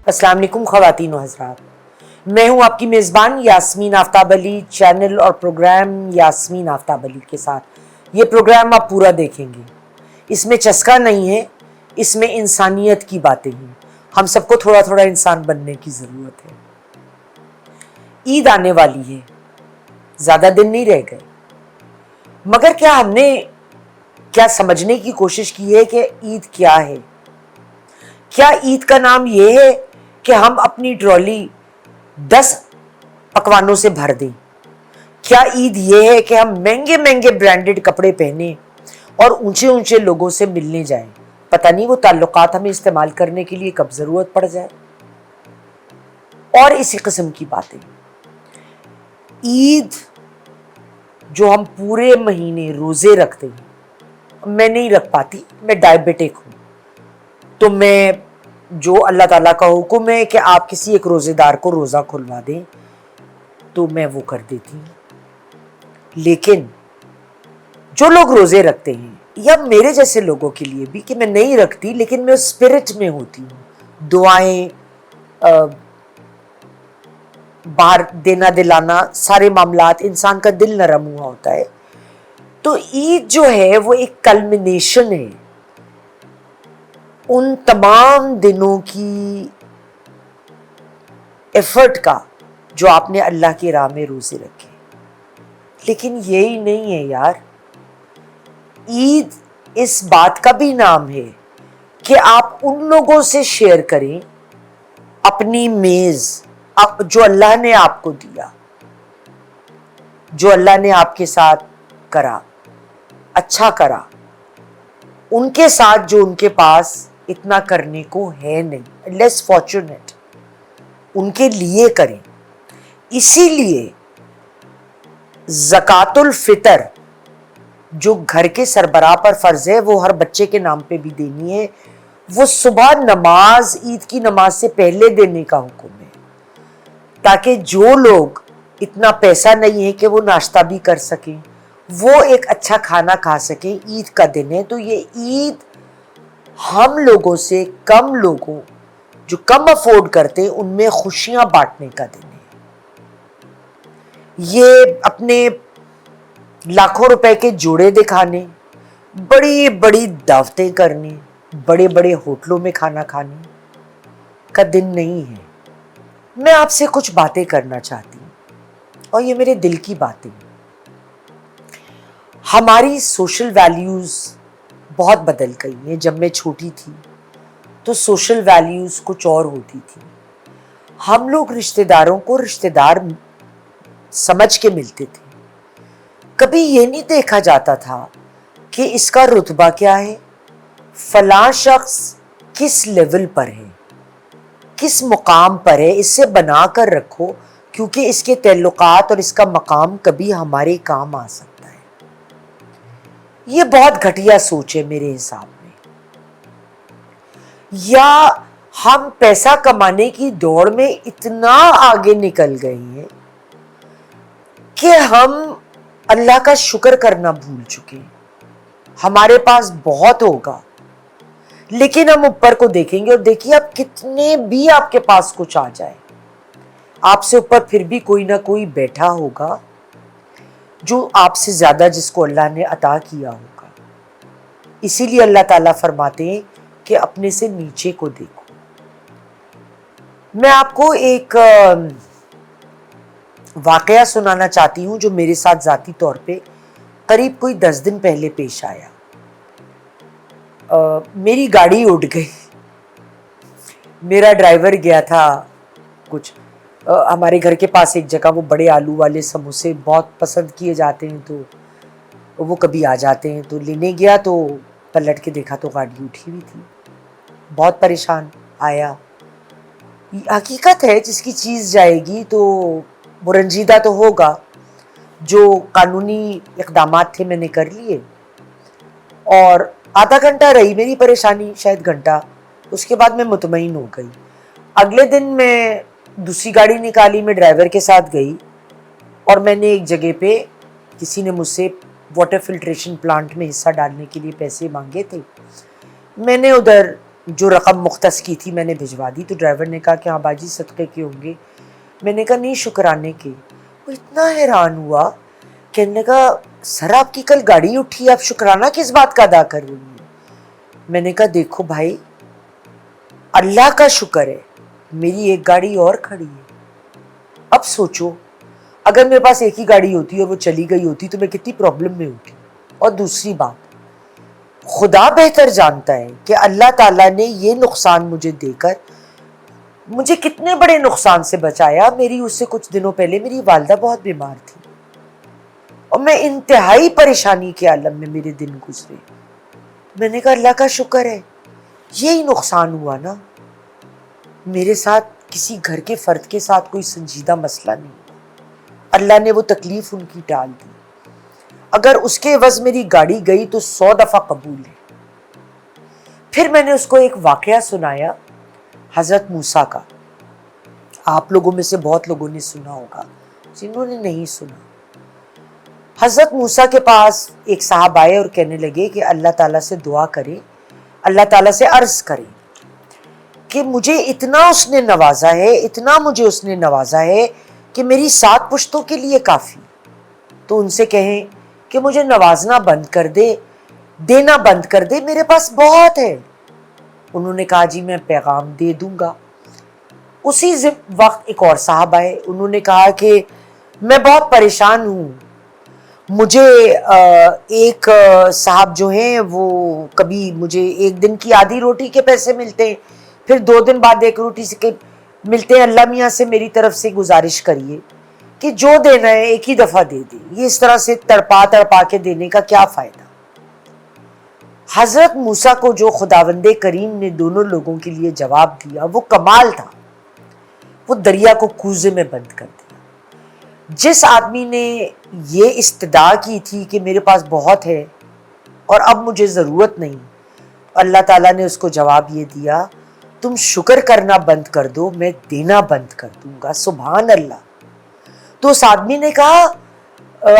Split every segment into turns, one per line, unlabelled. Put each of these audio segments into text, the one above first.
السلام علیکم خواتین و حضرات، میں ہوں آپ کی میزبان یاسمین آفتاب علی، چینل اور پروگرام یاسمین آفتاب علی کے ساتھ۔ یہ پروگرام آپ پورا دیکھیں گے، اس میں چسکا نہیں ہے، اس میں انسانیت کی باتیں ہیں۔ ہم سب کو تھوڑا تھوڑا انسان بننے کی ضرورت ہے۔ عید آنے والی ہے، زیادہ دن نہیں رہ گئے، مگر کیا ہم نے سمجھنے کی کوشش کی ہے کہ عید کیا ہے؟ کیا عید کا نام یہ ہے کہ ہم اپنی ٹرالی 10 پکوانوں سے بھر دیں؟ کیا عید یہ ہے کہ ہم مہنگے مہنگے برانڈڈ کپڑے پہنیں اور اونچے اونچے لوگوں سے ملنے جائیں؟ پتہ نہیں وہ تعلقات ہمیں استعمال کرنے کے لیے کب ضرورت پڑ جائے، اور اسی قسم کی باتیں۔ عید جو ہم پورے مہینے روزے رکھتے ہیں، میں نہیں رکھ پاتی، میں ڈائبیٹک ہوں، تو میں جو اللہ تعالیٰ کا حکم ہے کہ آپ کسی ایک روزے دار کو روزہ کھلوا دیں تو میں وہ کر دیتی ہوں۔ لیکن جو لوگ روزے رکھتے ہیں، یا میرے جیسے لوگوں کے لیے بھی کہ میں نہیں رکھتی لیکن میں اسپرٹ میں ہوتی ہوں، دعائیں، باہر دینا دلانا، سارے معاملات، انسان کا دل نرم ہوا ہوتا ہے، تو عید جو ہے وہ ایک کلمنیشن ہے ان تمام دنوں کی ایفرٹ کا جو آپ نے اللہ کی راہ میں روزے رکھے۔ لیکن یہی نہیں ہے یار، عید اس بات کا بھی نام ہے کہ آپ ان لوگوں سے شیئر کریں اپنی میز، جو اللہ نے آپ کو دیا، جو اللہ نے آپ کے ساتھ کرا، اچھا کرا، ان کے ساتھ جو ان کے پاس اتنا کرنے کو ہے نہیں، لیس فارچونیٹ، ان کے لیے کریں۔ اسی لیے زکوٰۃ الفطر جو گھر کے سربراہ پر فرض ہے، وہ ہر بچے کے نام پہ بھی دینی ہے، وہ صبح نماز، عید کی نماز سے پہلے دینے کا حکم ہے، تاکہ جو لوگ اتنا پیسہ نہیں ہے کہ وہ ناشتہ بھی کر سکیں، وہ ایک اچھا کھانا کھا سکیں۔ عید کا دن ہے، تو یہ عید ہم لوگوں سے کم لوگوں جو کم افورڈ کرتے ان میں خوشیاں بانٹنے کا دن ہے۔ یہ اپنے لاکھوں روپے کے جوڑے دکھانے، بڑی بڑی دعوتیں کرنے، بڑے بڑے ہوٹلوں میں کھانا کھانے کا دن نہیں ہے۔ میں آپ سے کچھ باتیں کرنا چاہتی ہوں، اور یہ میرے دل کی باتیں۔ ہماری سوشل ویلیوز بہت بدل گئی ہیں۔ جب میں چھوٹی تھی تو سوشل ویلیوز کچھ اور ہوتی تھی، ہم لوگ رشتہ داروں کو رشتہ دار سمجھ کے ملتے تھے، کبھی یہ نہیں دیکھا جاتا تھا کہ اس کا رتبہ کیا ہے، فلاں شخص کس لیول پر ہے، کس مقام پر ہے، اس سے بنا کر رکھو، کیونکہ اس کے تعلقات اور اس کا مقام کبھی ہمارے کام آ سکتا ہے۔ یہ بہت گھٹیا سوچ ہے میرے حساب میں۔ یا ہم پیسہ کمانے کی دوڑ میں اتنا آگے نکل گئے ہیں کہ ہم اللہ کا شکر کرنا بھول چکے ہیں۔ ہمارے پاس بہت ہوگا، لیکن ہم اوپر کو دیکھیں گے، اور دیکھیے آپ کتنے بھی آپ کے پاس کچھ آ جائے، آپ سے اوپر پھر بھی کوئی نہ کوئی بیٹھا ہوگا جو آپ سے زیادہ، جس کو اللہ نے عطا کیا ہوگا۔ اسی لیے اللہ تعالیٰ فرماتے ہیں کہ اپنے سے نیچے کو دیکھو۔ میں آپ کو ایک واقعہ سنانا چاہتی ہوں جو میرے ساتھ ذاتی طور پہ قریب کوئی 10 دن پہلے پیش آیا۔ میری گاڑی اڑ گئی، میرا ڈرائیور گیا تھا کچھ ہمارے گھر کے پاس ایک جگہ، وہ بڑے آلو والے سموسے بہت پسند کیے جاتے ہیں، تو وہ کبھی آ جاتے ہیں، تو لینے گیا تو پلٹ کے دیکھا تو گاڑی اٹھی ہوئی تھی، بہت پریشان آیا۔ حقیقت ہے جس کی چیز جائے گی تو وہ رنجیدہ تو ہوگا۔ جو قانونی اقدامات تھے میں نے کر لیے، اور آدھا گھنٹہ رہی میری پریشانی، شاید گھنٹہ، اس کے بعد میں مطمئن ہو گئی۔ اگلے دن میں دوسری گاڑی نکالی، میں ڈرائیور کے ساتھ گئی، اور میں نے ایک جگہ پہ کسی نے مجھ سے واٹر فلٹریشن پلانٹ میں حصہ ڈالنے کے لیے پیسے مانگے تھے، میں نے ادھر جو رقم مختص کی تھی میں نے بھجوا دی. تو ڈرائیور نے کہا کہ ہاں باجی صدقے کے ہوں گے. میں نے کہا نہیں شکرانے کے. وہ اتنا حیران ہوا. کہنے لگا سر آپ کی کل گاڑی اٹھی, آپ شکرانہ کس بات کا ادا کر رہی ہیں؟ میں نے کہا دیکھو بھائی اللہ کا شکر ہے میری ایک گاڑی اور کھڑی ہے. اب سوچو اگر میرے پاس ایک ہی گاڑی ہوتی اور وہ چلی گئی ہوتی تو میں کتنی پرابلم میں ہوتی. اور دوسری بات خدا بہتر جانتا ہے کہ اللہ تعالیٰ نے یہ نقصان مجھے دے کر مجھے کتنے بڑے نقصان سے بچایا. میری اس سے کچھ دنوں پہلے میری والدہ بہت بیمار تھی اور میں انتہائی پریشانی کے عالم میں میرے دن گزرے. میں نے کہا اللہ کا شکر ہے یہی نقصان ہوا نا, میرے ساتھ کسی گھر کے فرد کے ساتھ کوئی سنجیدہ مسئلہ نہیں ہوا. اللہ نے وہ تکلیف ان کی ٹال دی. اگر اس کے عوض میری گاڑی گئی تو 100 دفعہ قبول ہے. پھر میں نے اس کو ایک واقعہ سنایا حضرت موسیٰ کا. آپ لوگوں میں سے بہت لوگوں نے سنا ہوگا, جنہوں نے نہیں سنا. حضرت موسیٰ کے پاس ایک صاحب آئے اور کہنے لگے کہ اللہ تعالیٰ سے دعا کرے, اللہ تعالیٰ سے عرض کرے کہ مجھے اتنا اس نے نوازا ہے, اتنا مجھے اس نے نوازا ہے کہ میری 7 پشتوں کے لیے کافی. تو ان سے کہیں کہ مجھے نوازنا بند کر دے, دینا بند کر دے, میرے پاس بہت ہے. انہوں نے کہا جی میں پیغام دے دوں گا. اسی وقت ایک اور صاحب آئے, انہوں نے کہا کہ میں بہت پریشان ہوں, مجھے ایک صاحب جو ہیں وہ کبھی مجھے 1 دن کی آدھی روٹی کے پیسے ملتے ہیں, پھر 2 دن بعد 1 روٹی سے ملتے ہیں. اللہ میاں سے میری طرف سے گزارش کریے کہ جو دینا ہے ایک ہی دفعہ دے دیں, یہ اس طرح سے تڑپا کے دینے کا کیا فائدہ. حضرت موسیٰ کو جو خداوند کریم نے دونوں لوگوں کے لیے جواب دیا وہ کمال تھا. وہ دریا کو کوزے میں بند کر دیا. جس آدمی نے یہ استدعا کی تھی کہ میرے پاس بہت ہے اور اب مجھے ضرورت نہیں, اللہ تعالیٰ نے اس کو جواب یہ دیا تم شکر کرنا بند کر دو, میں دینا بند کر دوں گا. سبحان اللہ. تو اس آدمی نے کہا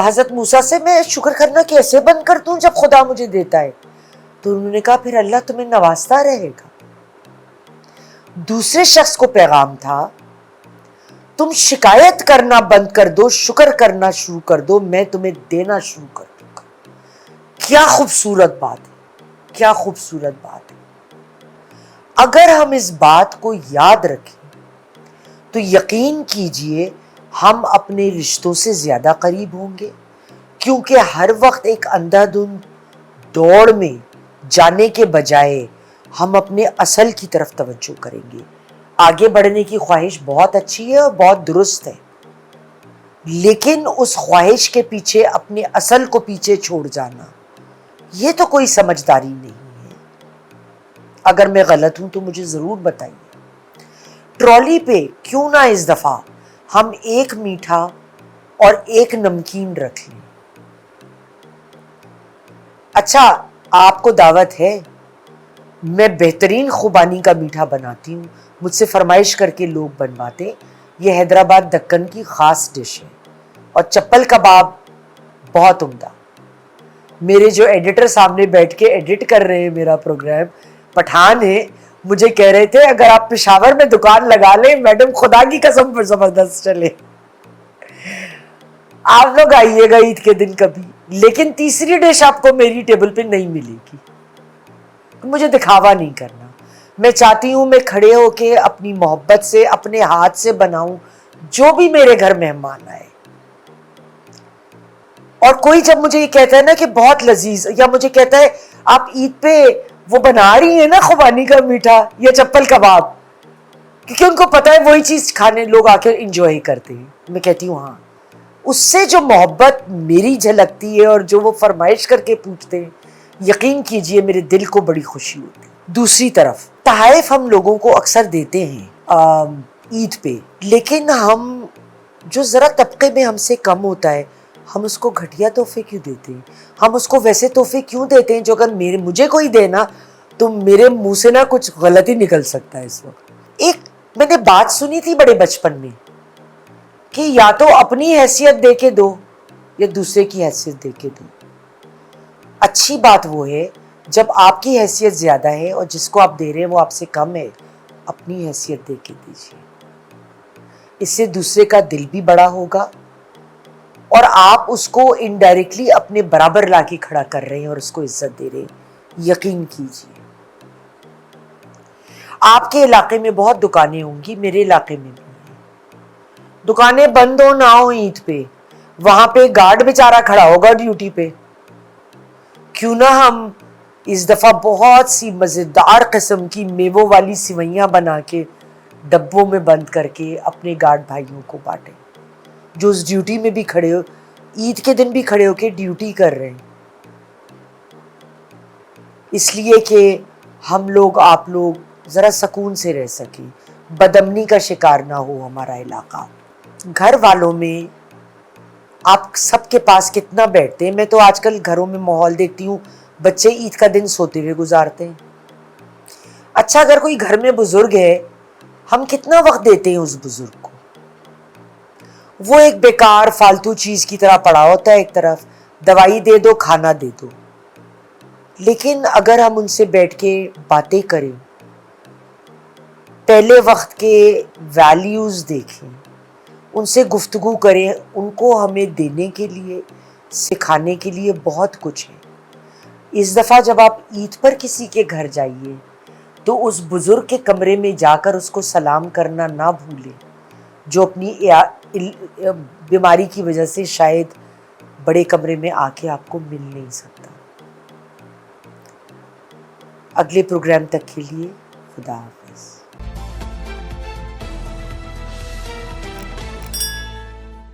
حضرت موسیٰ سے میں شکر کرنا کیسے بند کر دوں جب خدا مجھے دیتا ہے. تو انہوں نے کہا پھر اللہ تمہیں نوازتا رہے گا. دوسرے شخص کو پیغام تھا تم شکایت کرنا بند کر دو, شکر کرنا شروع کر دو, میں تمہیں دینا شروع کر دوں گا. کیا خوبصورت بات ہے, کیا خوبصورت بات ہے. اگر ہم اس بات کو یاد رکھیں تو یقین کیجئے ہم اپنے رشتوں سے زیادہ قریب ہوں گے, کیونکہ ہر وقت ایک اندھا دھند دوڑ میں جانے کے بجائے ہم اپنے اصل کی طرف توجہ کریں گے. آگے بڑھنے کی خواہش بہت اچھی ہے اور بہت درست ہے, لیکن اس خواہش کے پیچھے اپنے اصل کو پیچھے چھوڑ جانا یہ تو کوئی سمجھداری نہیں ہے. اگر میں غلط ہوں تو مجھے ضرور بتائیے. ٹرالی پہ کیوں نہ اس دفعہ ہم 1 میٹھا اور 1 نمکین رکھ لیں. اچھا آپ کو دعوت ہے, میں بہترین خوبانی کا میٹھا بناتی ہوں, مجھ سے فرمائش کر کے لوگ بنواتے. یہ حیدرآباد دکن کی خاص ڈش ہے. اور چپل کباب بہت عمدہ. میرے جو ایڈیٹر سامنے بیٹھ کے ایڈٹ کر رہے ہیں میرا پروگرام, پٹھان ہیں, مجھے کہہ رہے تھے اگر آپ پشاور میں دکان لگا لیں میڈم خدا کی قسم پر زبردست چلے. آپ لوگ آئیے گا عید کے دن کبھی, لیکن تیسری ڈش آپ کو میری ٹیبل پہ نہیں ملے گی. مجھے دکھاوا نہیں کرنا, میں چاہتی ہوں میں کھڑے ہو کے اپنی محبت سے اپنے ہاتھ سے بناؤں جو بھی میرے گھر مہمان آئے. اور کوئی جب مجھے یہ کہتا ہے نا کہ بہت لذیذ, یا مجھے کہتا ہے آپ عید پہ وہ بنا رہی ہیں نا خوبانی کا میٹھا یا چپل کباب, کیونکہ ان کو پتا ہے وہی چیز کھانے لوگ آ کے انجوائے کرتے ہیں. میں کہتی ہوں ہاں, اس سے جو محبت میری جھلکتی ہے اور جو وہ فرمائش کر کے پوچھتے ہیں, یقین کیجئے میرے دل کو بڑی خوشی ہوتی ہے. دوسری طرف تحائف ہم لوگوں کو اکثر دیتے ہیں عید پہ, لیکن ہم جو ذرا طبقے میں ہم سے کم ہوتا ہے ہم اس کو گھٹیا تحفے کیوں دیتے ہیں, ہم اس کو ویسے تحفے کیوں دیتے ہیں جو اگر مجھے کوئی دینا تو میرے منہ سے نہ کچھ غلط ہی نکل سکتا ہے. اس وقت ایک میں نے بات سنی تھی بڑے بچپن میں کہ یا تو اپنی حیثیت دے کے دو یا دوسرے کی حیثیت دے کے دو. اچھی بات وہ ہے جب آپ کی حیثیت زیادہ ہے اور جس کو آپ دے رہے ہیں وہ آپ سے کم ہے، اپنی حیثیت دے کے دیجیے. اس سے دوسرے کا دل بھی بڑا ہوگا اور آپ اس کو انڈائریکٹلی اپنے برابر لا کے کھڑا کر رہے ہیں اور اس کو عزت دے رہے ہیں. یقین کیجیے. آپ کے علاقے میں بہت دکانیں ہوں گی، میرے علاقے میں بھی ہیں. دکانیں بند ہو نہ ہو عید پہ، وہاں پہ گارڈ بیچارہ کھڑا ہوگا ڈیوٹی پہ. کیوں نہ ہم اس دفعہ بہت سی مزیدار قسم کی میووں والی سوئیاں بنا کے ڈبوں میں بند کر کے اپنے گارڈ بھائیوں کو بانٹیں جو اس ڈیوٹی میں بھی کھڑے ہو، عید کے دن بھی کھڑے ہو کے ڈیوٹی کر رہے ہیں. اس لیے کہ ہم لوگ آپ لوگ ذرا سکون سے رہ سکیں، بدامنی کا شکار نہ ہو ہمارا علاقہ. گھر والوں میں آپ سب کے پاس کتنا بیٹھتے ہیں؟ میں تو آج کل گھروں میں ماحول دیکھتی ہوں، بچے عید کا دن سوتے ہوئے گزارتے ہیں. اچھا اگر کوئی گھر میں بزرگ ہے، ہم کتنا وقت دیتے ہیں اس بزرگ کو؟ وہ ایک بیکار فالتو چیز کی طرح پڑا ہوتا ہے، ایک طرف دوائی دے دو کھانا دے دو. لیکن اگر ہم ان سے بیٹھ کے باتیں کریں، پہلے وقت کے ویلیوز دیکھیں، ان سے گفتگو کریں، ان کو ہمیں دینے کے لیے سکھانے کے لیے بہت کچھ ہے. اس دفعہ جب آپ عید پر کسی کے گھر جائیے تو اس بزرگ کے کمرے میں جا کر اس کو سلام کرنا نہ بھولیں جو اپنی بیماری کی وجہ سے شاید بڑے کمرے میں آ کے آپ کو مل نہیں سکتا. اگلے پروگرام تک کے لیے خدا حافظ.